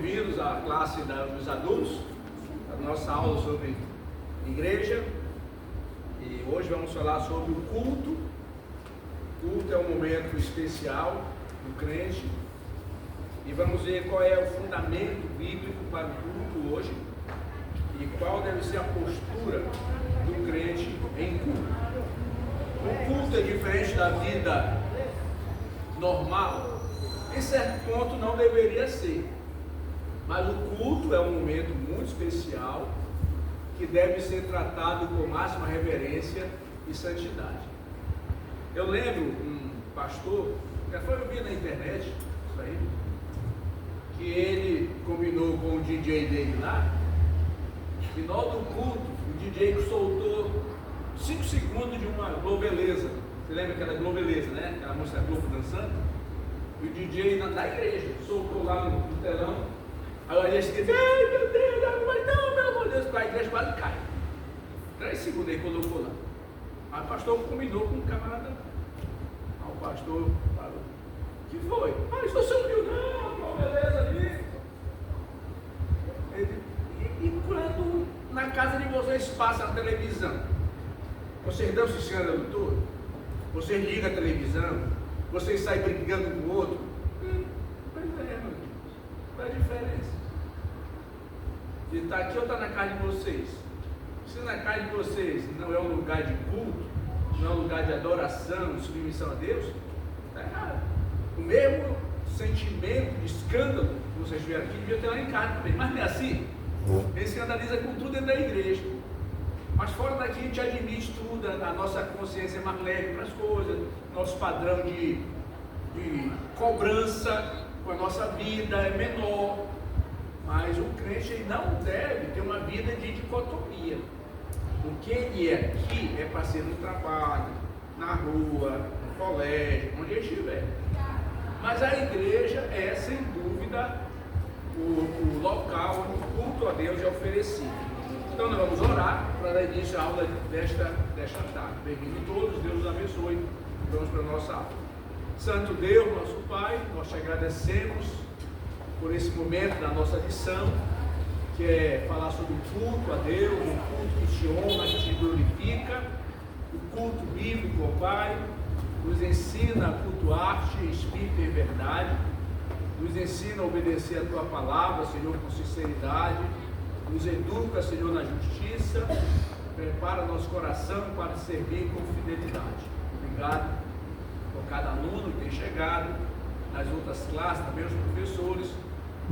bem-vindos à classe dos adultos, a nossa aula sobre igreja. E hoje vamos falar sobre o culto. O culto é um momento especial do crente. E vamos ver qual é o fundamento bíblico para o culto hoje e qual deve ser a postura do crente em culto. O culto é diferente da vida normal. Em certo ponto não deveria ser, mas o culto é um momento muito especial que deve ser tratado com máxima reverência e santidade. Eu lembro um pastor, já foi ouvir na internet isso aí, que ele combinou com o DJ dele lá, e no final do culto o DJ soltou 5 segundos de uma globeleza. Você lembra aquela globeleza, né? Aquela música Globo dançando? E o DJ da igreja soltou lá no telão. Aí a igreja disse: ai meu Deus, não, pelo amor de Deus, a igreja quase cai. 3 segundos ele colocou lá. Aí o pastor combinou com um camarada. Aí o pastor falou: que foi? Ah, isso você ouviu? Não, beleza ali. E quando na casa de vocês passa a televisão, vocês dão esse escândalo todo? Vocês ligam a televisão? Vocês saem brigando com o outro? Pois é, meu Deus. Qual é a diferença? De estar aqui ou estar na casa de vocês? Se na casa de vocês não é um lugar de culto, não é um lugar de adoração, de submissão a Deus, está errado. O mesmo sentimento de escândalo que vocês tiveram aqui, devia ter lá em casa também. Mas não é assim. Ele escandaliza com tudo dentro da igreja. Mas fora daqui a gente admite tudo, a nossa consciência é mais leve para as coisas, nosso padrão de cobrança com a nossa vida é menor. Mas o crente ele não deve ter uma vida de dicotomia. O que ele é aqui é para ser no trabalho, na rua, no colégio, onde ele estiver. Mas a igreja é, sem dúvida, o local onde o culto a Deus é oferecido. Então nós vamos orar para dar início à aula desta tarde. Bem-vindos todos, Deus os abençoe. Vamos para a nossa aula. Santo Deus, nosso Pai, nós te agradecemos por esse momento da nossa lição, que é falar sobre o culto a Deus, o culto que te honra, que te glorifica, o culto bíblico, ó Pai, nos ensina a cultuar-te em espírito e em verdade, nos ensina a obedecer a tua palavra, Senhor, com sinceridade. Nos educa, Senhor, na justiça, prepara nosso coração para servir com fidelidade. Obrigado por cada aluno que tem chegado, nas outras classes, também os professores,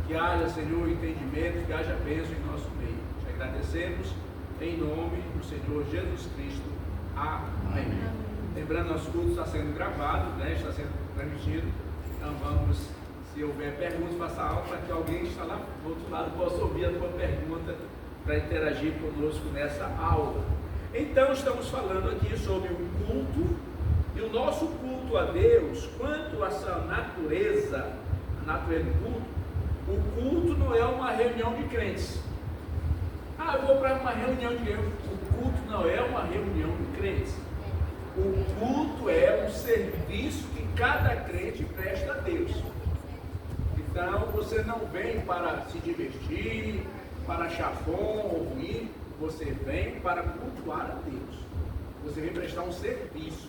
que haja, Senhor, entendimento, que haja bênção em nosso meio. Te agradecemos, em nome do Senhor Jesus Cristo. Amém. Lembrando, nosso culto está sendo gravado, né? Está sendo transmitido, então vamos... Se houver perguntas, faça algo para que alguém que está lá do outro lado possa ouvir a tua pergunta para interagir conosco nessa aula. Então, estamos falando aqui sobre o culto e o nosso culto a Deus, quanto a essa natureza, a natureza do culto. O culto não é uma reunião de crentes. Ah, eu vou para uma reunião de crentes. O culto não é uma reunião de crentes. O culto é um serviço que cada crente presta a Deus. Então, você não vem para se divertir, para achar bom ou ruim, você vem para cultuar a Deus. Você vem prestar um serviço.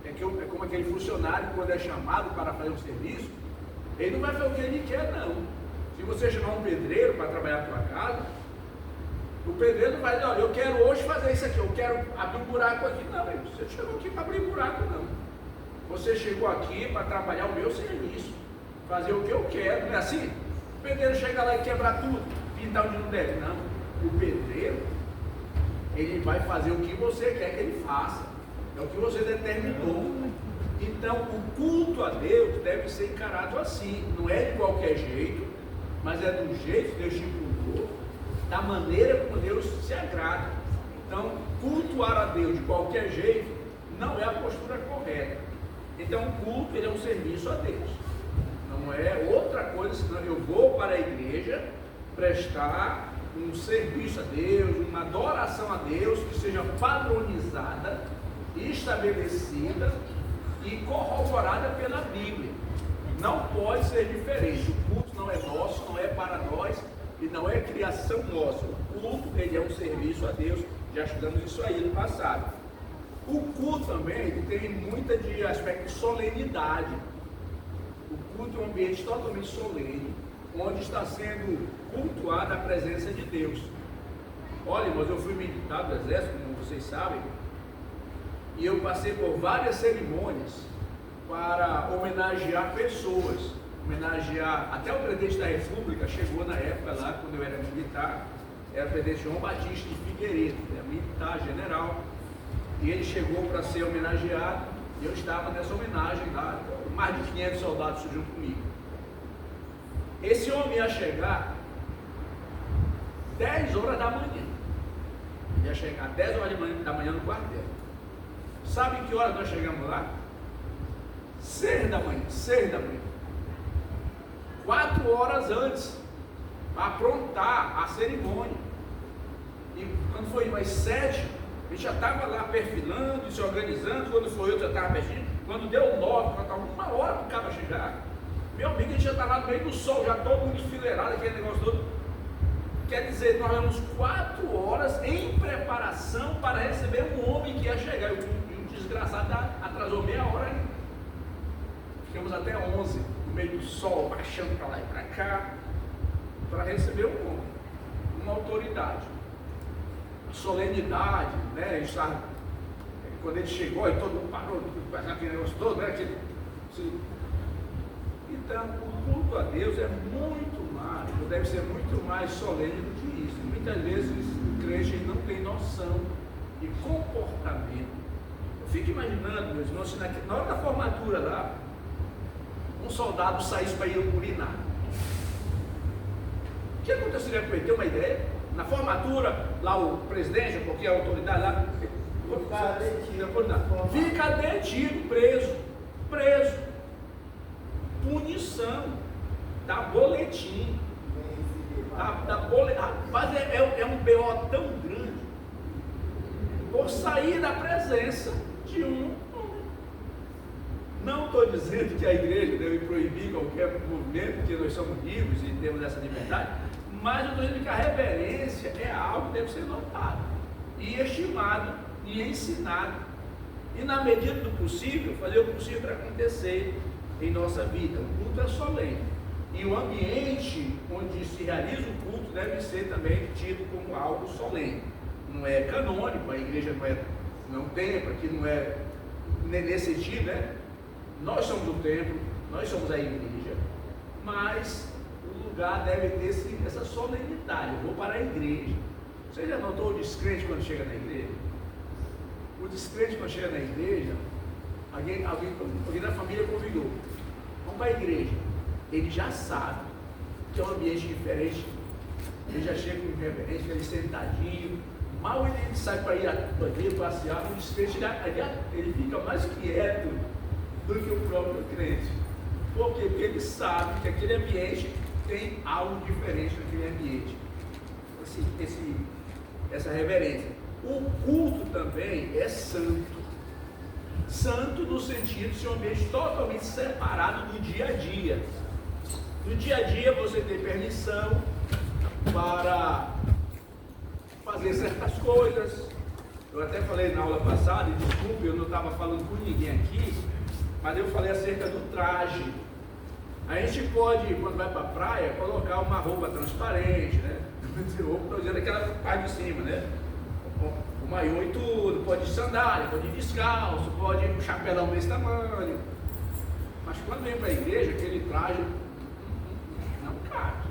É como aquele funcionário, quando é chamado para fazer um serviço, ele não vai fazer o que ele quer, não. Se você chamar um pedreiro para trabalhar na sua casa, o pedreiro não vai dizer: olha, eu quero hoje fazer isso aqui, eu quero abrir um buraco aqui. Não, você chegou aqui para abrir buraco, não. Você chegou aqui para trabalhar o meu serviço, fazer o que eu quero, não é assim? O pedreiro chega lá e quebrar tudo, pintar onde não deve. Não, o pedreiro, ele vai fazer o que você quer que ele faça, é o que você determinou. Então, o culto a Deus deve ser encarado assim, não é de qualquer jeito, mas é do jeito que Deus estipulou, da maneira como Deus se agrada. Então, cultuar a Deus de qualquer jeito não é a postura correta. Então, o culto ele é um serviço a Deus. Não é outra coisa, senão eu vou para a igreja prestar um serviço a Deus, uma adoração a Deus que seja padronizada, estabelecida e corroborada pela Bíblia. Não pode ser diferente. O culto não é nosso, não é para nós e não é criação nossa. O culto, ele é um serviço a Deus, já estudamos isso aí no passado. O culto também ele tem muita de aspecto de solenidade. O culto é um ambiente totalmente solene, onde está sendo cultuada a presença de Deus. Olha, mas eu fui militar do exército, como vocês sabem, e eu passei por várias cerimônias para homenagear pessoas, homenagear, até o presidente da República chegou na época lá, quando eu era militar, era o presidente João Batista de Figueiredo, era militar, general, e ele chegou para ser homenageado, e eu estava nessa homenagem lá, mais de 500 soldados junto comigo. Esse homem ia chegar 10 horas da manhã, ia chegar 10 horas da manhã no quartel. Sabe que hora nós chegamos lá? 6 da manhã, 4 horas antes, para aprontar a cerimônia. E quando foi mais 7, a gente já estava lá perfilando, se organizando. Quando foi outro, já estava mexendo. Quando deu 9, faltava 1 hora para o cara chegar. Meu amigo, a gente já estava lá no meio do sol, já todo mundo enfileirado, aquele negócio todo. Quer dizer, nós éramos 4 horas em preparação para receber um homem que ia chegar. E o desgraçado atrasou meia hora ainda. Ficamos até 11, no meio do sol, baixando para lá e para cá, para receber um homem, uma autoridade. A solenidade, né? A gente sabe, quando ele chegou e todo mundo parou, aquele negócio todo, né? Então, o culto a Deus é muito mais, deve ser muito mais solene do que isso. Muitas vezes o crente não tem noção de comportamento. Eu fico imaginando, meus irmãos, se na hora da formatura lá, um soldado saísse para ir urinar. O que aconteceria com ele? Tem uma ideia? Na formatura, lá o presidente, ou qualquer autoridade lá, fica detido, preso. Punição, dá boletim. Rapaz, é um BO tão grande por sair da presença de um. Não estou dizendo que a igreja deve proibir qualquer movimento, porque nós somos livres e temos essa liberdade, mas eu estou dizendo que a reverência é algo que deve ser notado, e estimado, e ensinado, e na medida do possível, fazer o possível para acontecer em nossa vida. O culto é solene, e o ambiente onde se realiza o culto deve ser também tido como algo solene. Não é canônico, a igreja não tem, porque não é nesse sentido, né? Nós somos o templo, nós somos a igreja, mas o lugar deve ter essa solenidade. Eu vou para a igreja. Você já notou o descrente quando chega na igreja? O descrente quando chega na igreja, alguém da família convidou, vamos para a igreja. Ele já sabe que é um ambiente diferente, ele já chega com reverência, ele sentadinho, mal ele sai para ir passear, no descrente ele fica mais quieto do que o próprio crente. Por quê? Porque ele sabe que aquele ambiente tem algo diferente naquele ambiente. Essa reverência. O culto também é santo. Santo no sentido de ser um ambiente totalmente separado do dia a dia. No dia a dia você tem permissão para fazer certas coisas. Eu até falei na aula passada, e desculpe, eu não estava falando com ninguém aqui, mas eu falei acerca do traje. A gente pode, quando vai para a praia, colocar uma roupa transparente, né? Estou dizendo aquela parte de cima, né? O maiô e tudo, pode ir de sandália, pode ir descalço, pode ir com chapelão desse tamanho. Mas quando vem para a igreja, aquele traje não cabe.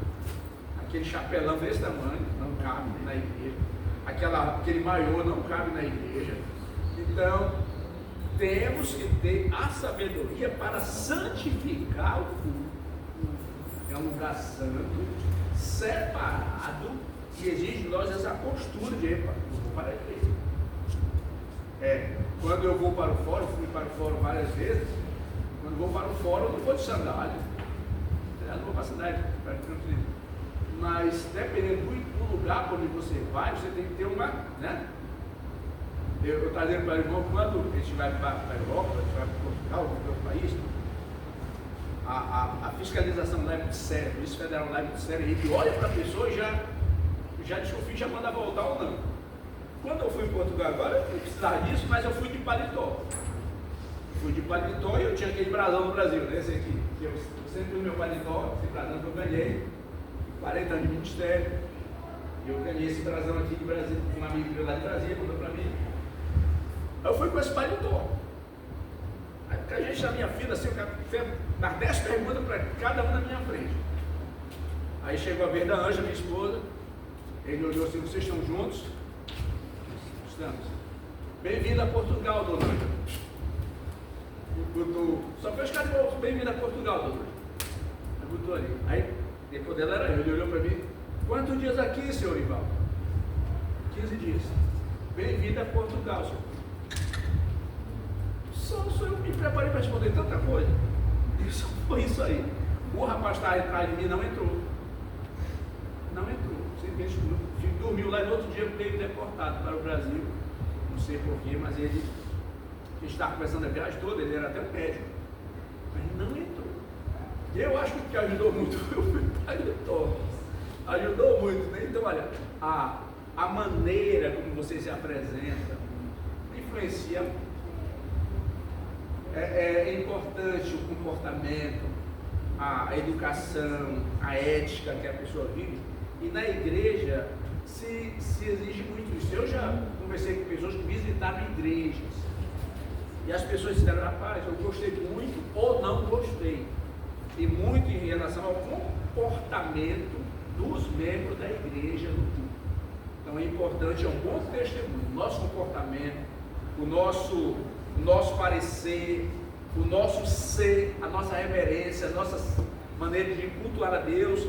Aquele chapelão desse tamanho não cabe na igreja. Aquele maiô não cabe na igreja. Então, temos que ter a sabedoria para santificar o culto. É um lugar santo, separado, que exige de nós essa postura de eu vou para a igreja. Quando eu vou para o fórum, fui para o fórum várias vezes. Quando vou para o fórum, eu não vou de sandália. Eu não vou para a sandália, mas dependendo do lugar onde você vai, você tem que ter uma, né? Eu estava dizendo para o irmão, quando a gente vai para a Europa, a gente vai para Portugal, para outro país, a fiscalização lá é muito séria, a Polícia Federal lá é muito séria, ele olha para a pessoa e já desconfia, já manda voltar ou não. Quando eu fui em Portugal agora, eu não precisava disso, mas eu fui de paletó. Fui de paletó e eu tinha aquele brasão no Brasil, né? Esse aqui. Eu sempre fui meu paletó, esse brasão que eu ganhei, 40 anos de ministério. Eu ganhei esse brasão aqui de Brasil, um amigo meu lá de Brasília mandou para mim. Eu fui com esse paletó. Aí a gente na minha fila, assim, fez umas 10 perguntas para cada um na minha frente. Aí chegou a vez da Ângela, minha esposa, ele olhou assim, vocês estão juntos? Estamos. Bem-vindo a Portugal, dona Ângela. Só foi os caras que falaram, bem-vindo a Portugal, dona Ângela. Aí botou ali. Aí, depois dela era eu, ele olhou para mim, quantos dias aqui, senhor Ivaldo? 15 dias. Bem-vindo a Portugal, senhor. Só eu me preparei para responder tanta coisa. Isso foi isso aí. O rapaz estava atrás de mim, não entrou. Não entrou. Dormiu lá e no outro dia veio deportado para o Brasil. Não sei porquê, mas ele estava começando a viagem toda, ele era até um médico. Mas não entrou. Eu acho que o que ajudou muito foi o paletó. Ajudou muito, né? Então, olha, a maneira como você se apresenta influencia. É importante o comportamento, a educação, a ética que a pessoa vive. E na igreja se exige muito isso. Eu já conversei com pessoas que visitaram igrejas. E as pessoas disseram, rapaz, eu gostei muito ou não gostei. E muito em relação ao comportamento dos membros da igreja no culto. Então é importante, é um bom testemunho. O nosso comportamento, o nosso parecer, o nosso ser, a nossa reverência, a nossa maneira de cultuar a Deus,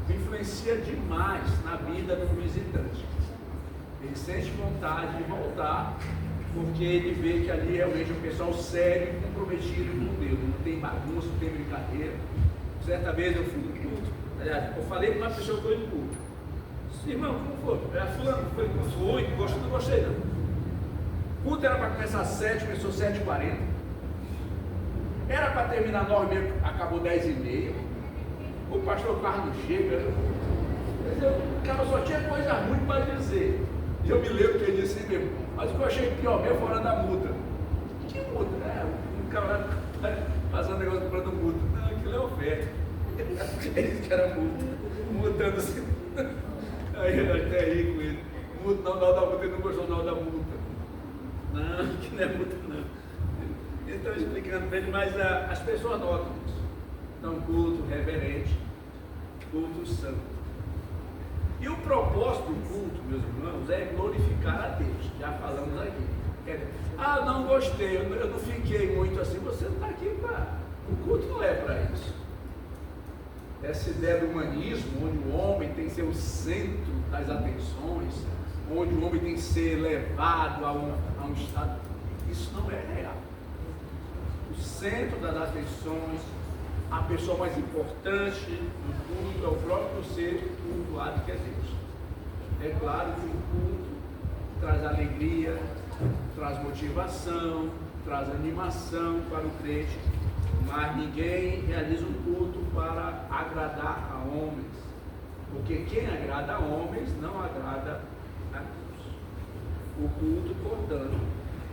influencia demais na vida do visitante. Ele sente vontade de voltar, porque ele vê que ali realmente é um pessoal sério e comprometido com Deus. Não tem bagunça, não tem brincadeira. Certa vez eu fui no culto, aliás, eu falei para uma pessoa que foi no culto. Disse, irmão, como foi? Fulano, foi, não gostei não. O culto era para começar às 7, começou às 7h40. Era para terminar 9h30, acabou 10h30. O pastor Carlos não chega. O cara só tinha coisa ruim para dizer. E eu me lembro que ele disse assim mesmo. Mas o que eu achei pior mesmo fora da multa. Que multa? Um cara fazendo negócio comprando multa. Não, aquilo é oferta. Ele disse que era multa. Multando assim. Aí eu até ri com ele. Multa, não da multa, ele não gostou não da multa. Não, que não é multa não. Então explicando para ele, mas as pessoas notam isso. Então, culto reverente, culto santo. E o propósito do culto, meus irmãos, é glorificar a Deus. Já falamos aqui. Quer dizer, não gostei, eu não fiquei muito assim. Você não está aqui para. O culto não é para isso. Essa ideia do humanismo, onde o homem tem que ser o centro das atenções, onde o homem tem que ser levado a um estado, isso não é real. O centro das atenções, a pessoa mais importante do culto é o próprio ser cultuado, que é Deus. É claro que o culto traz alegria, traz motivação, traz animação para o crente, mas ninguém realiza um culto para agradar a homens, porque quem agrada a homens não agrada a Deus. O culto, portanto,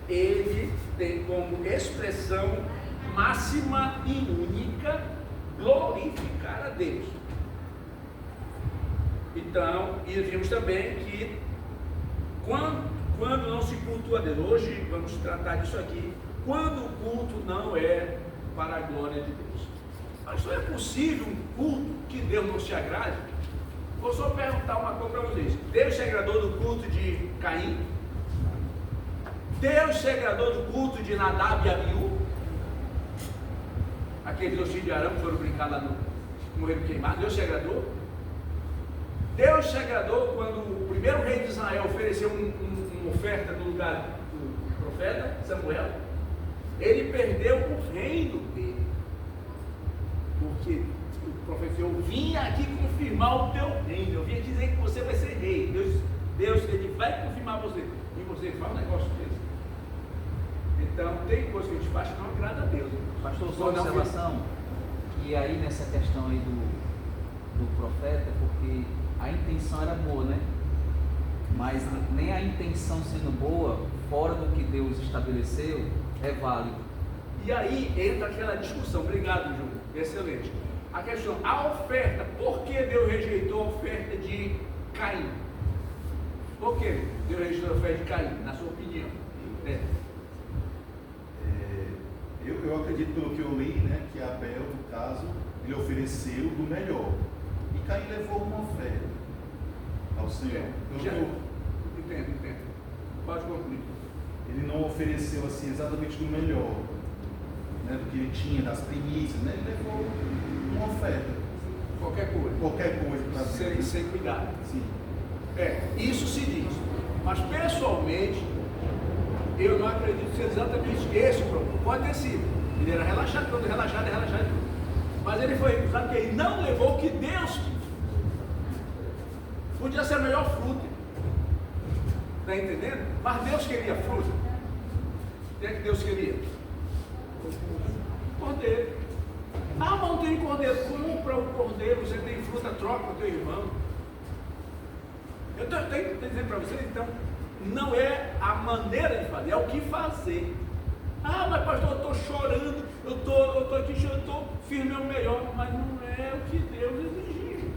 ele tem como expressão máxima e única glorificar a Deus. Então, e vimos também que quando não se cultua a Deus, hoje vamos tratar disso aqui, quando o culto não é para a glória de Deus. Mas só é possível um culto que Deus não se agrade? Vou só perguntar uma coisa para vocês. Deus se agradou do culto de Caim? Deus se agradou do culto de Nadab e Abiú? Aqueles dois filhos de Arão que foram brincar lá no morreram queimados. Deus se agradou? Deus se agradou quando o primeiro rei de Israel ofereceu uma oferta no lugar do profeta Samuel. Ele perdeu o reino dele, porque o profeta disse, eu vim aqui confirmar o teu reino, eu vim aqui dizer que você vai ser rei. Deus ele vai confirmar você, e você faz um negócio desse. Então tem coisa que a gente faz que não agrada a Deus. Pastor, só observação, E aí nessa questão aí do profeta, porque a intenção era boa, né? Mas nem a intenção sendo boa, fora do que Deus estabeleceu, é válido. E aí entra aquela discussão. Obrigado, Júlio. Excelente. A questão, a oferta, por que Deus rejeitou a oferta de Caim? Por que Deus rejeitou a oferta de Caim, na sua opinião? Eu acredito, pelo que eu li, né, que Abel, no caso, ele ofereceu do melhor. E Caim levou uma oferta ao Senhor. Entendo. Pode concluir. Ele não ofereceu assim exatamente do melhor, né, do que ele tinha, das primícias, né? Ele levou uma oferta. Qualquer coisa para Deus. Sem cuidado. Sim. Isso se diz. Mas pessoalmente, eu não acredito ser exatamente esse o problema. Pode ter sido. Ele era relaxado, todo relaxado. Mas ele foi recusado porque ele não levou o que Deus quis. Podia ser a melhor fruta. Está entendendo? Mas Deus queria fruta. O que é que Deus queria? Cordeiro. Ah, mas não tem cordeiro. Compra o cordeiro, você tem fruta, troca com o teu irmão. Eu estou dizendo para vocês, então, não é a maneira de fazer, é o que fazer. Ah, mas pastor, eu estou chorando, eu estou aqui chorando, estou fiz o meu melhor, mas não é o que Deus exigiu.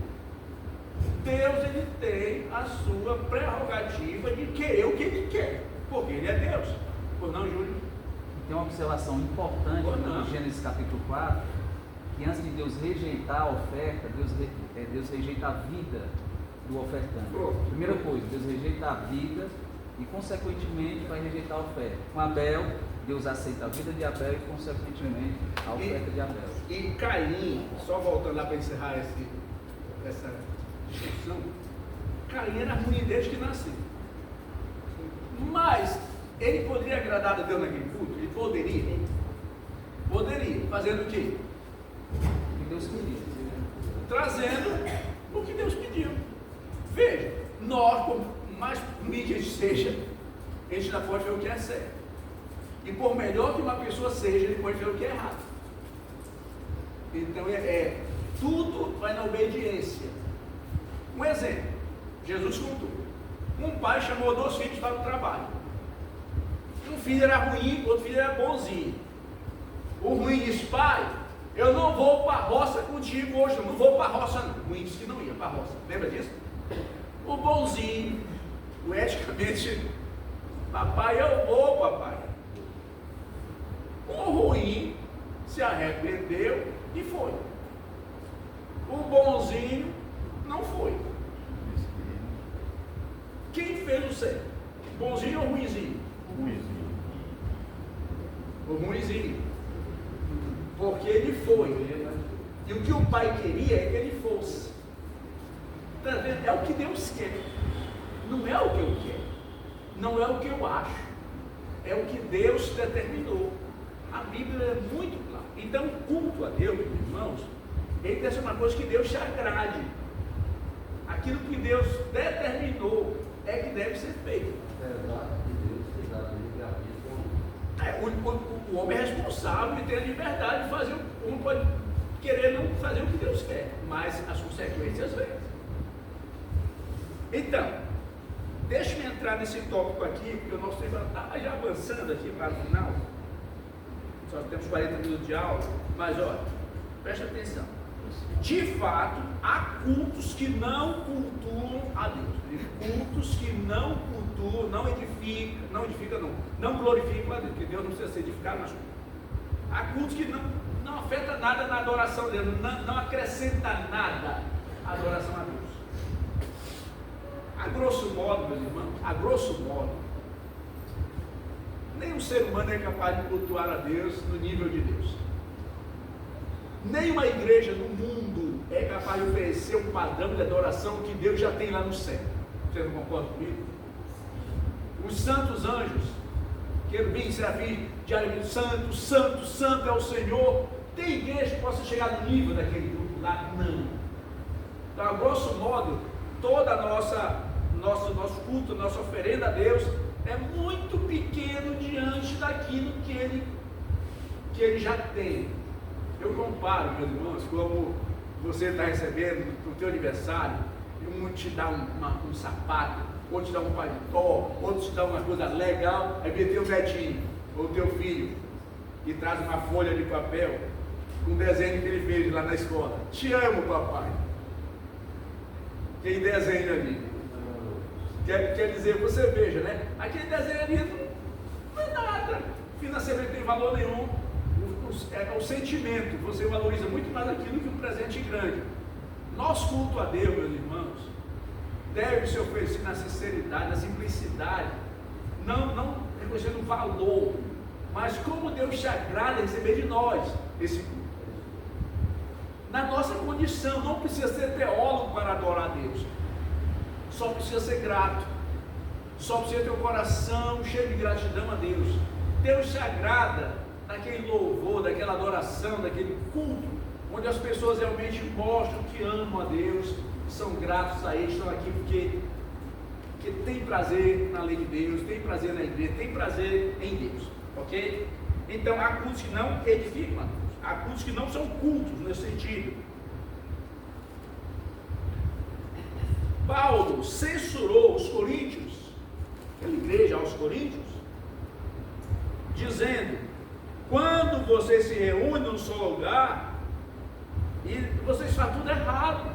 Deus, ele tem a sua prerrogativa de querer o que ele quer, porque ele é Deus. Por não, Júlio? Tem uma observação importante no Gênesis capítulo 4, que antes de Deus rejeitar a oferta, Deus rejeita a vida do ofertante. Primeira coisa, Deus rejeita a vida e consequentemente vai rejeitar a oferta. Com Abel, Deus aceita a vida de Abel e consequentemente a oferta de Abel. E Caim, só voltando lá para encerrar essa discussão, Caim era ruim desde que nasceu. Mas ele poderia agradar a Deus naquele culto? Ele poderia. Poderia. Fazendo o quê? O que Deus queria. Trazendo o que Deus pediu. Veja, nós, por mais ruim que a gente seja, a gente ainda pode ver o que é certo. E por melhor que uma pessoa seja, ele pode ver o que é errado. Então tudo vai na obediência. Um exemplo, Jesus contou. Um pai chamou 2 filhos para o trabalho. Um filho era ruim, outro filho era bonzinho. O ruim disse: pai, eu não vou para a roça contigo hoje, não vou para a roça não. O ruim disse que não ia para a roça, lembra disso? O bonzinho, o eticamente, papai, eu vou, papai. O ruim se arrependeu e foi. O bonzinho não foi. Quem fez o certo? Bonzinho ou ruinzinho? O ruinzinho. Porque ele foi. E o que o pai queria é que ele fosse. Tá vendo? É o que Deus quer. Não é o que eu quero. Não é o que eu acho. É o que Deus determinou. A Bíblia é muito clara. Então, o culto a Deus, meus irmãos, ele deve ser uma coisa que Deus te agrade. Aquilo que Deus determinou é que deve ser feito. O homem é responsável e tem a liberdade de fazer. O homem pode querer não fazer o que Deus quer, mas as consequências vêm. Então, deixe-me entrar nesse tópico aqui, porque o nosso tempo está já avançando aqui para o final. Só temos 40 minutos de aula, mas olha, preste atenção. De fato, há cultos que não cultuam a Deus. Cultos que não cultuam, não glorificam a Deus, porque Deus não precisa ser edificado, mas há cultos que não afeta nada na adoração dele, não acrescenta nada à adoração a Deus. A grosso modo, meus irmãos, nenhum ser humano é capaz de cultuar a Deus no nível de Deus. Nenhuma igreja no mundo é capaz de oferecer um padrão de adoração que Deus já tem lá no céu. Você não concorda comigo? Os santos anjos, querubim, serafim, diariamente, santo, santo, santo é o Senhor. Tem igreja que possa chegar no nível daquele grupo lá? Não. Então, a grosso modo, toda nosso culto, nossa oferenda a Deus é muito pequeno diante daquilo que ele já tem. Eu comparo, meus irmãos, como você está recebendo no teu aniversário, um te dá um sapato, outro te dá um paletó, outro te dá uma coisa legal, aí vem teu netinho, ou teu filho, e traz uma folha de papel, com um desenho que ele fez lá na escola. Te amo, papai. Tem desenho ali. Quer dizer, você veja, né? Aquele desenho ali não é nada. Financeiramente não tem valor nenhum. É o sentimento. Você valoriza muito mais aquilo que um presente grande. Nosso culto a Deus, meus irmãos, deve se oferecer na sinceridade, na simplicidade. Não reconhecendo o valor, mas como Deus se agrada em receber de nós esse culto. Na nossa condição, não precisa ser teólogo para adorar a Deus, só precisa ser grato, só precisa ter o coração cheio de gratidão a Deus. Deus se agrada daquele louvor, daquela adoração, daquele culto, onde as pessoas realmente mostram que amam a Deus, são gratos a Ele, estão aqui porque tem prazer na lei de Deus, tem prazer na igreja, tem prazer em Deus, ok? Então há cultos que não edificam, há cultos que não são cultos nesse sentido. Paulo censurou os coríntios, aquela igreja aos coríntios, dizendo: quando vocês se reúnem num só lugar, e vocês fazem tudo errado,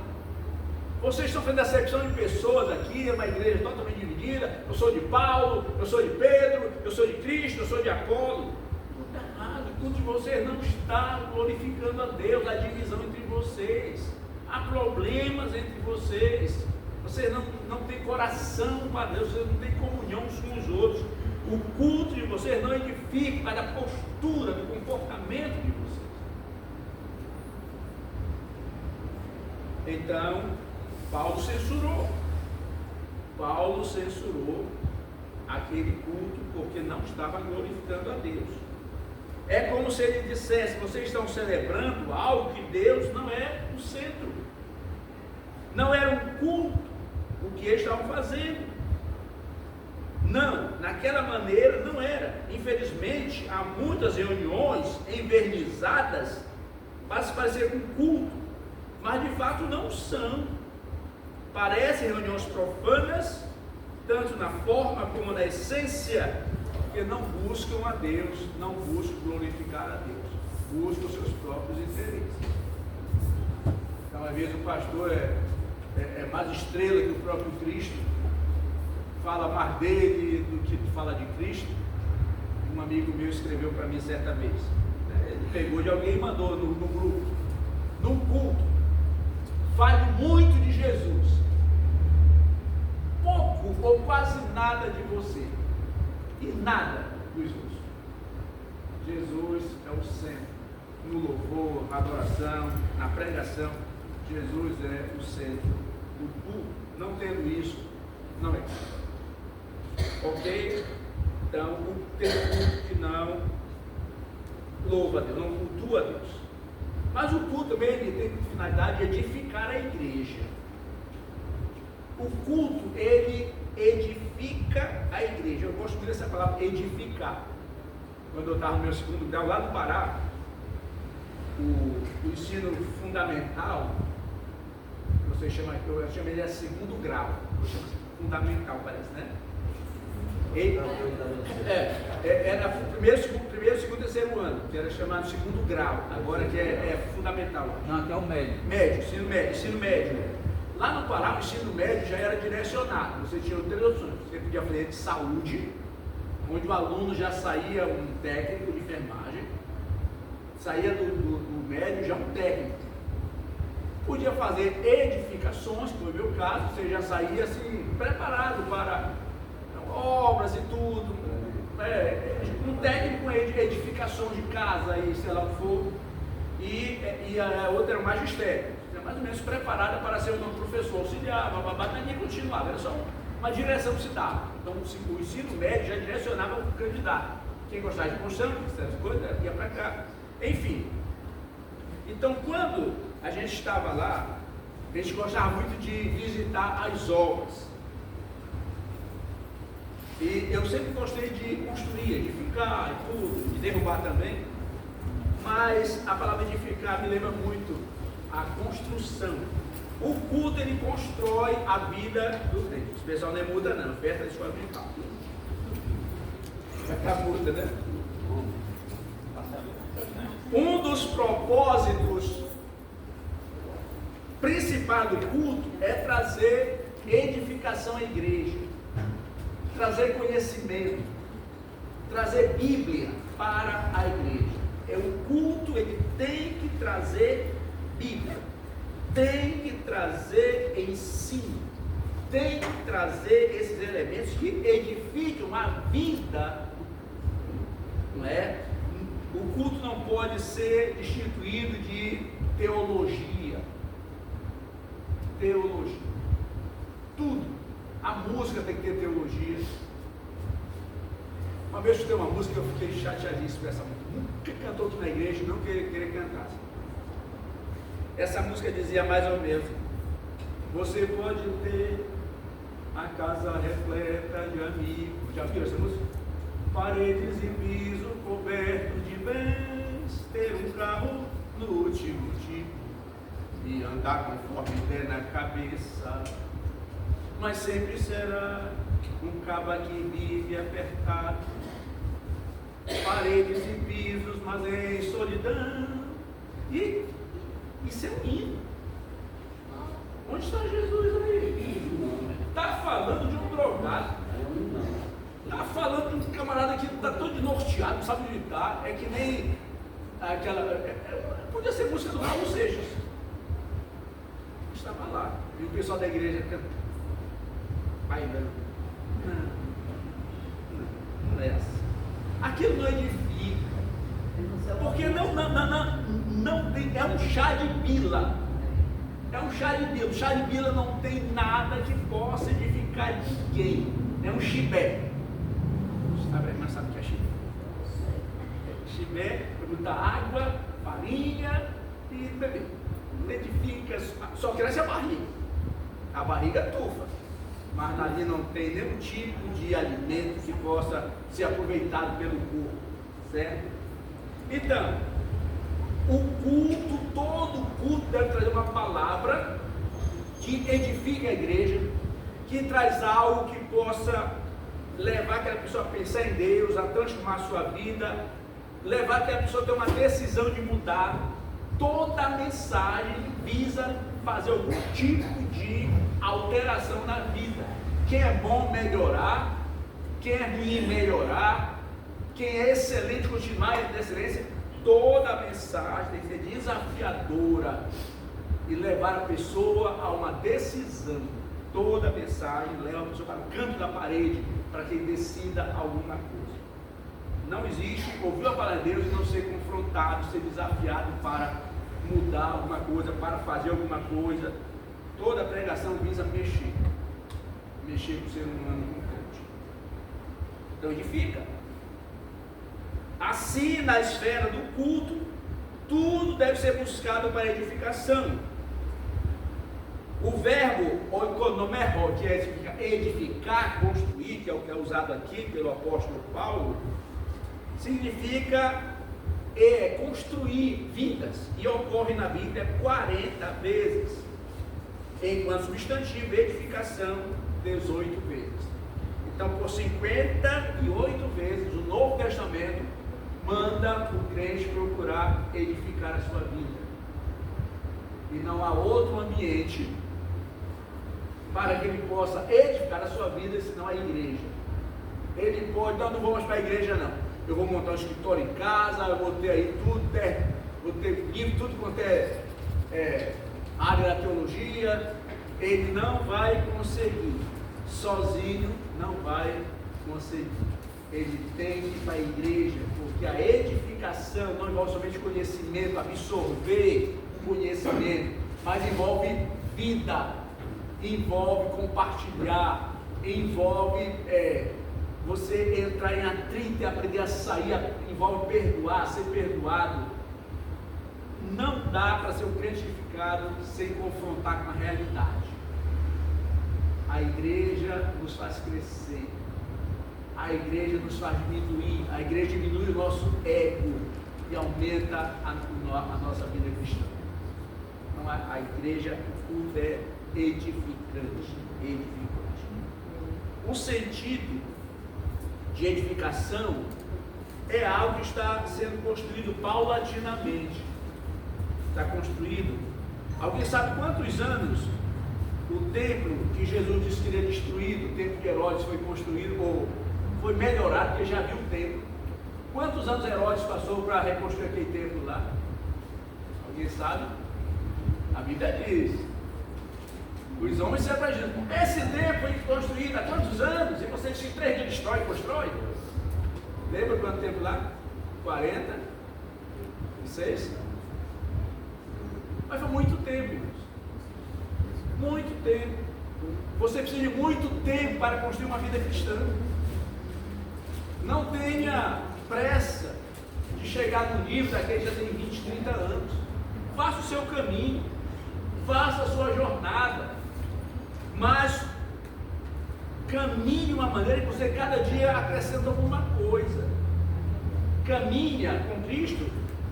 vocês estão fazendo acepção de pessoas aqui, é uma igreja totalmente dividida, eu sou de Paulo, eu sou de Pedro, eu sou de Cristo, eu sou de Apolo. Tudo errado, tudo de vocês não está glorificando a Deus, há divisão entre vocês, há problemas entre vocês, vocês não têm coração para Deus, vocês não têm comunhão uns com os outros. O culto de vocês não edifica, mas a postura, do comportamento de vocês. Então, Paulo censurou aquele culto porque não estava glorificando a Deus. É como se ele dissesse: vocês estão celebrando algo que Deus não é o centro. Não era um culto o que eles estavam fazendo. Não, naquela maneira não era. Infelizmente, há muitas reuniões envernizadas para se parecer com culto, mas de fato não são. Parecem reuniões profanas, tanto na forma como na essência, porque não buscam a Deus, não buscam glorificar a Deus, buscam os seus próprios interesses. Então, às vezes o pastor é mais estrela que o próprio Cristo, fala mais dele do que fala de Cristo. Um amigo meu escreveu para mim certa vez, ele pegou de alguém e mandou no grupo: no culto, fale muito de Jesus, pouco ou quase nada de você, e nada dos outros. Jesus é o centro, no louvor, na adoração, na pregação. Jesus é o centro do culto. Não tendo isso, não é. Ok? Então, tem culto que não louva a Deus, não cultua a Deus. Mas o culto também ele tem como finalidade de edificar a igreja. O culto, ele edifica a igreja. Eu gosto muito dessa palavra, edificar. Quando eu estava no meu segundo grau, lá no Pará, o ensino fundamental, eu chamo ele de segundo grau, eu chamo fundamental, parece, né? Era o primeiro, segundo e terceiro ano, que era chamado segundo grau, agora que é fundamental. Não, aqui é o médio. Ensino médio. Lá no Pará, o ensino médio já era direcionado. Você tinha três opções. Você podia fazer de saúde, onde o aluno já saía um técnico de enfermagem, saía do médio já um técnico. Podia fazer edificações, como é o meu caso, você já saía assim, preparado para obras e tudo. Um técnico em edificação de casa, e sei lá o que for, e a outra era o magistério. Mais ou menos preparada para ser um professor auxiliar, mas ninguém continuava, era só uma direção que se dava. Então o ensino médio já direcionava o candidato. Quem gostava de construção, essas coisas, ia para cá. Enfim. Então quando a gente estava lá, a gente gostava muito de visitar as obras. E eu sempre gostei de construir, edificar e tudo, de derrubar também. Mas a palavra edificar me lembra muito a construção. O culto, ele constrói a vida do crente. O pessoal não é muda não, festa de escola mental. Vai ficar muda, né? Um dos propósitos principais do culto é trazer edificação à igreja, trazer conhecimento, trazer Bíblia para a igreja. O culto, ele tem que trazer Bíblia, tem que trazer ensino, tem que trazer esses elementos que edificam a vida, não é? O culto não pode ser destituído de teologia. Tudo. A música tem que ter teologia. Uma vez eu escutei uma música, eu fiquei chateadíssimo com essa música. Nunca cantou aqui na igreja, não queria cantar. Essa música dizia mais ou menos: você pode ter a casa repleta de amigos. Já viu essa música? Paredes e piso cobertos de bens, ter um carro no último tipo e andar conforme der na cabeça, mas sempre será um cabo que vive apertado, paredes e pisos, mas em solidão. E isso é um hino. Onde está Jesus aí? Está falando de um drogado, está falando de um camarada que está todo desnorteado, não sabe onde está. É que nem aquela, podia ser música do Raul Seixas, estava lá, e o pessoal da igreja cantando, bailando. Não é assim. Aquilo não edifica, porque não tem, é um chá de bila. É um chá de bila. O chá de bila não tem nada que possa edificar ninguém. É um chibé. Mas sabe o que é chibé? Chibé é botar água, farinha e beber. Não edifica, só cresce a barriga. A barriga tufa. Mas ali não tem nenhum tipo de alimento que possa ser aproveitado pelo corpo, certo? Então, o culto, todo culto deve trazer uma palavra que edifique a igreja, que traz algo que possa levar aquela pessoa a pensar em Deus, a transformar a sua vida, levar aquela pessoa a ter uma decisão de mudar. Toda a mensagem visa fazer algum tipo de alteração na vida. Quem é bom melhorar, quem é ruim melhorar, quem é excelente continuar em excelência. Toda a mensagem tem que ser desafiadora e levar a pessoa a uma decisão. Toda a mensagem leva a pessoa para o canto da parede para que ele decida alguma coisa. Não existe ouvir a palavra de Deus e não ser confrontado, ser desafiado para mudar alguma coisa, para fazer alguma coisa. Toda pregação visa mexer com o ser humano com Deus. Então edifica. Assim, na esfera do culto, tudo deve ser buscado para edificação. O verbo oikonomero, que é edificar, construir, que é o que é usado aqui pelo apóstolo Paulo, significa construir vidas, e ocorre na Bíblia 40 vezes, enquanto substantivo edificação 18 vezes. Então, por 58 vezes o Novo Testamento manda o crente procurar edificar a sua vida, e não há outro ambiente para que ele possa edificar a sua vida senão a igreja. Ele pode, não vou mais para a igreja não, eu vou montar um escritório em casa, eu vou ter aí tudo, vou ter livro, tudo quanto é área da teologia. Ele não vai conseguir, sozinho não vai conseguir. Ele tem que ir para a igreja, porque a edificação não envolve somente conhecimento, absorver conhecimento, mas envolve vida, envolve compartilhar, envolve você entrar em atrito e aprender a sair, envolve perdoar, ser perdoado. Não dá para ser um crente edificado sem confrontar com a realidade. A igreja nos faz crescer, a igreja nos faz diminuir, a igreja diminui o nosso ego, e aumenta a nossa vida cristã. Então a igreja, o culto é edificante. O sentido de edificação é algo que está sendo construído paulatinamente. Está construído. Alguém sabe quantos anos o templo que Jesus disse que iria destruído, o templo de Herodes, foi construído ou foi melhorado, porque já viu o templo? Quantos anos Herodes passou para reconstruir aquele templo lá? Alguém sabe? A Bíblia diz. Os homens disseram para Jesus: esse templo foi construído há quantos anos? E você diz que 3 dias destrói e constrói? Lembra quanto tempo lá? 46? Mas foi muito tempo, irmãos. Muito tempo. Você precisa de muito tempo para construir uma vida cristã. Não tenha pressa de chegar no nível daquele que já tem 20, 30 anos. Faça o seu caminho, faça a sua jornada, mas caminhe de uma maneira que você cada dia acrescenta alguma coisa. Caminha com Cristo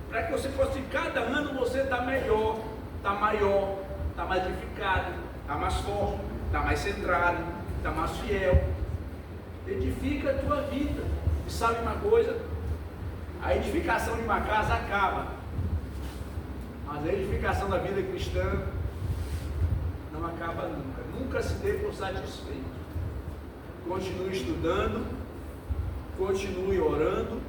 para que você possa, cada ano você está melhor, está maior, está mais edificado, está mais forte, está mais centrado, está mais fiel. Edifica a tua vida. E sabe uma coisa? A edificação de uma casa acaba, mas a edificação da vida cristã não acaba nunca. Nunca se dê por satisfeito. Continue estudando, continue orando,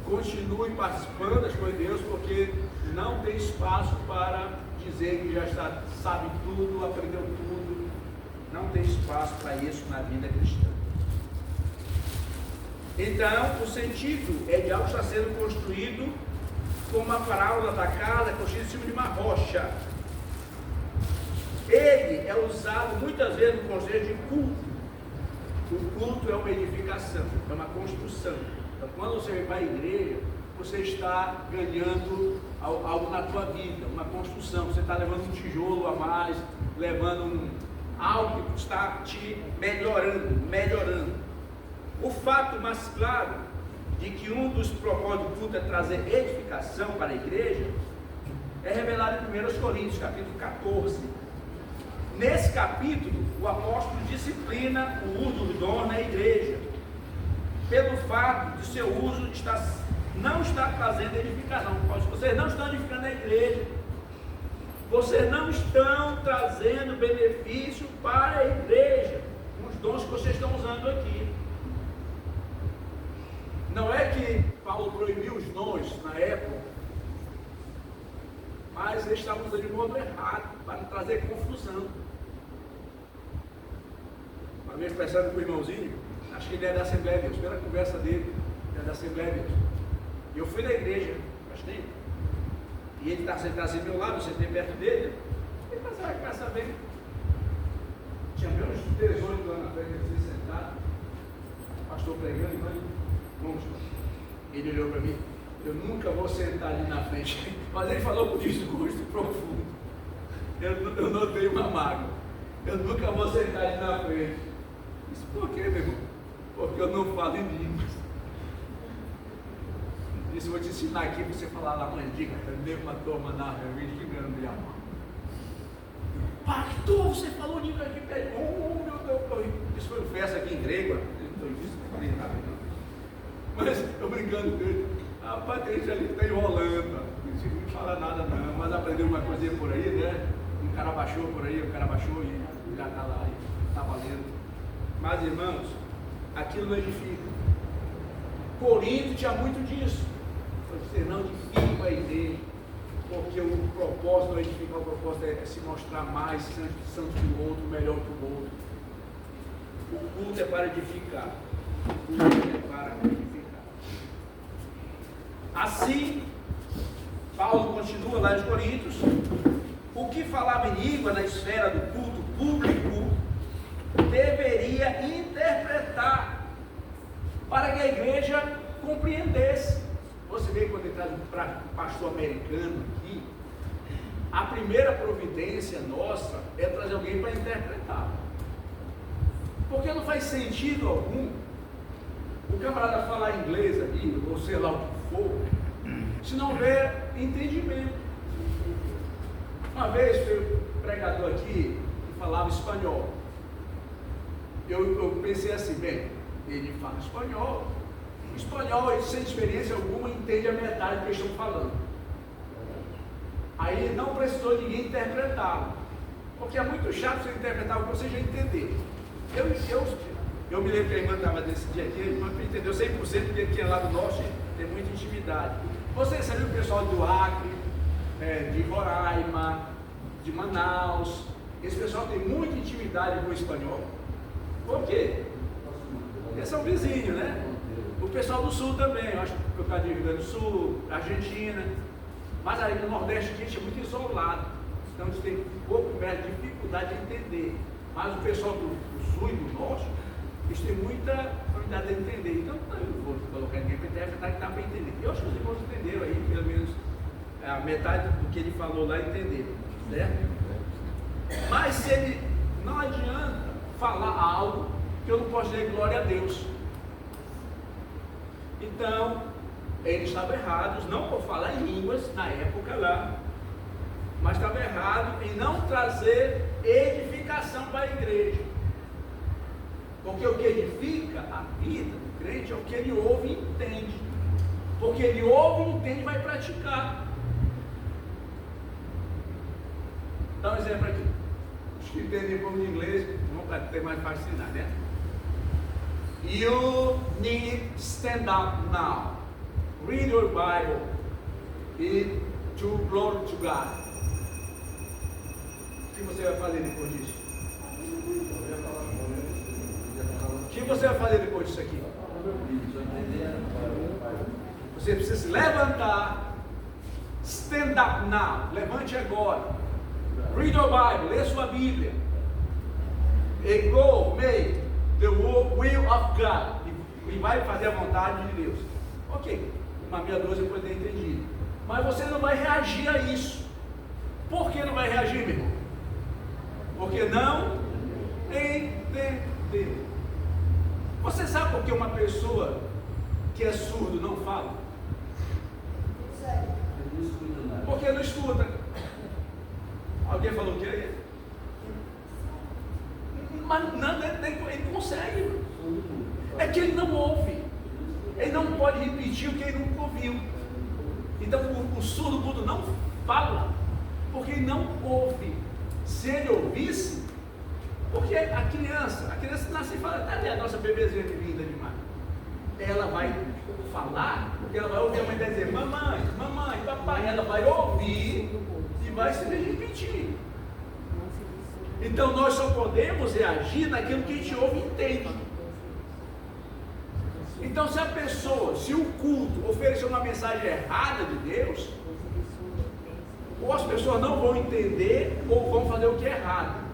continue participando das coisas de Deus, porque não tem espaço para dizer que já sabe tudo, aprendeu tudo. Não tem espaço para isso na vida cristã. Então, o sentido é de algo que está sendo construído, como a parábola da casa construída em cima de uma rocha. Ele é usado muitas vezes no conceito de culto. O culto é uma edificação, é uma construção. Então, quando você vem para a igreja, você está ganhando algo na tua vida, uma construção. Você está levando um tijolo a mais, levando algo que está te melhorando. O fato mais claro de que um dos propósitos do culto é trazer edificação para a igreja é revelado em 1 Coríntios, capítulo 14. Nesse capítulo, o apóstolo disciplina o uso do dom na igreja, pelo fato de seu uso não estar trazendo edificação. Vocês não estão edificando a igreja, vocês não estão trazendo benefício para a igreja, os dons que vocês estão usando aqui. Não é que Paulo proibiu os dons na época, mas eles estavam usando de modo errado, para trazer confusão. Uma vez conversando com o irmãozinho, acho que ele é da Assembleia de Deus, pela conversa dele, ele é da Assembleia de Deus. E eu fui na igreja, faz tempo, e ele está sentado assim ao meu lado, eu sentei perto dele, ele passava a casa bem. Tinha menos 18 anos na frente, ele sentado, pastor pregando, e ele olhou para mim: eu nunca vou sentar ali na frente. Mas ele falou com discurso profundo. Eu notei uma mágoa. Eu nunca vou sentar ali na frente. Isso por quê, meu irmão? Porque eu não falo em línguas. Isso eu vou te ensinar aqui para você falar lá, mãe, diga, eu uma toma na reunião de grande de amor. Pastor, você falou língua aqui, oh meu Deus, isso foi uma festa aqui em grego. Isso não falei nada, não. Mas eu brincando com ele, a Patrícia ali está enrolando, não fala nada não, mas aprendeu uma coisinha por aí, né? Um cara baixou por aí, o cara baixou e já está lá, está valendo. Mas irmãos, aquilo não edifica. Corinto tinha muito disso. Você não edifica a igreja, porque o propósito não é edificar, o propósito é se mostrar mais santo que o outro, melhor que o outro. O culto é para edificar. O culto é para edificar. Assim, Paulo continua lá em Coríntios: o que falava em língua na esfera do culto público deveria interpretar para que a igreja compreendesse. Você vê quando ele traz um pastor americano aqui, a primeira providência nossa é trazer alguém para interpretar, porque não faz sentido algum o camarada falar inglês ali, ou sei lá o que for, se não houver entendimento. Uma vez foi um pregador aqui que falava espanhol. Eu pensei assim, bem, ele fala espanhol. O espanhol, ele sem experiência alguma, entende a metade do que eles estão falando. Aí não precisou ninguém interpretá-lo. Porque é muito chato você interpretar o que você já entendeu. Eu me lembro que a irmã estava nesse dia aqui, a irmã entendeu 100%, porque aqui lá do norte tem muita intimidade. Você sabe o pessoal do Acre, de Roraima, de Manaus, esse pessoal tem muita intimidade com o espanhol. Por quê? Eles são vizinhos, né? O pessoal do sul também, eu acho que por causa do Rio Grande do Sul, Argentina, mas aí no Nordeste a gente é muito isolado, então eles têm um pouco mais de dificuldade de entender. Mas o pessoal do sul e do norte, eles têm muita facilidade de entender. Então eu não vou colocar ninguém para interpretar que dá para entender. Eu acho que os irmãos entenderam aí, pelo menos a metade do que ele falou lá entenderam, certo? Mas se ele não adianta falar algo que eu não posso dizer glória a Deus. Então, eles estavam errados, não por falar em línguas na época lá, mas estavam errados em não trazer edificação para a igreja. Porque o que edifica a vida do crente é o que ele ouve e entende. Porque ele ouve e entende e vai praticar. Dá um exemplo aqui. Os que entendem um pouco de inglês vão ter mais facilidade, né? You need stand up now. Read your Bible e to glory to God. O que você vai fazer depois disso? O que você vai fazer depois disso aqui? Você precisa se levantar. Stand up now. Levante agora. Read your Bible. Lê sua Bíblia. E go make the will of God. E vai fazer a vontade de Deus. Ok. Uma meia dúzia eu poderia entender. Mas você não vai reagir a isso. Por que não vai reagir, meu irmão? Porque não entendeu. Você sabe por que uma pessoa que é surdo não fala? Porque não escuta. Alguém falou o que? Mas não, ele consegue. É que ele não ouve. Ele não pode repetir o que ele nunca ouviu. Então o surdo mudo não fala, porque ele não ouve. Se ele ouvisse, porque a criança nasce e fala, até a nossa bebezinha linda demais. Ela vai falar, porque ela vai ouvir a mãe dela dizer, mamãe, mamãe, papai. Ela vai ouvir e vai se repetir. Então nós só podemos reagir naquilo que a gente ouve e entende. Então se o culto oferecer uma mensagem errada de Deus, ou as pessoas não vão entender, ou vão fazer o que é errado.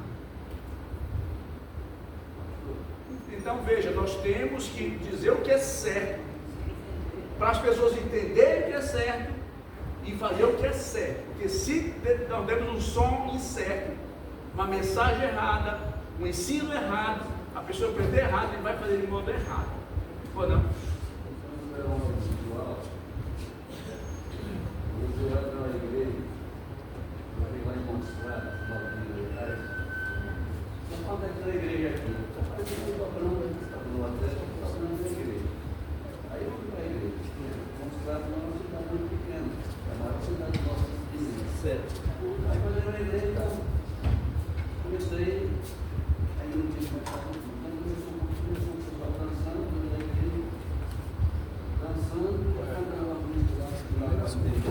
Então veja, nós temos que dizer o que é certo, para as pessoas entenderem o que é certo, e fazer o que é certo. Porque se nós demos um som incerto, uma mensagem errada, um ensino errado, a pessoa aprender errado, ele vai fazer de modo errado. Ou não? Você vai para uma igreja, vai encontrar não falta aquela igreja aqui. Você está falando no Atlético, está falando da igreja. Aí eu fui para a igreja. Mostrar que uma cidade muito pequena. É a maior cidade do nosso país. Certo. Aí quando eu na igreja, então, comecei, aí não tinha mais para tudo. Então começou o pessoal dançando, na igreja, dançando, cantando uma música lá na igreja.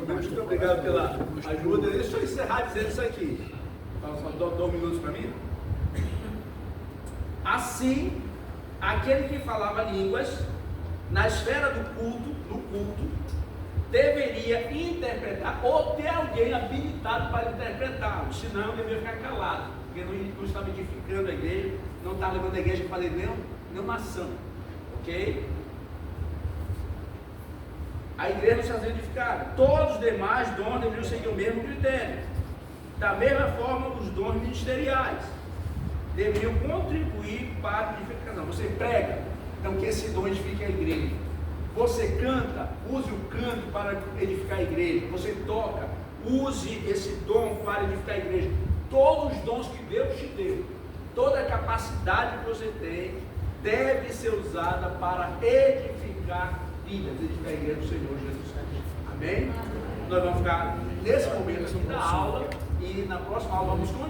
Muito obrigado pela ajuda. Deixa eu encerrar dizendo isso aqui. Só 2 minutos para mim. Assim, aquele que falava línguas na esfera do culto, no culto, deveria interpretar ou ter alguém habilitado para interpretá-lo, senão ele deveria ficar calado, porque não estava edificando a igreja, não estava levando a igreja a fazer nenhuma ação, ok? A igreja não se faz edificada. Todos os demais dons deveriam seguir o mesmo critério. Da mesma forma, os dons ministeriais. deveriam contribuir para a edificação. Você prega, então que esse dom edifique a igreja. Você canta, use o canto para edificar a igreja. Você toca, use esse dom para edificar a igreja. Todos os dons que Deus te deu, toda a capacidade que você tem, deve ser usada para edificar vidas, edificar a igreja do Senhor Jesus Cristo. Amém? Nós vamos ficar nesse momento aqui da aula e na próxima aula vamos continuar.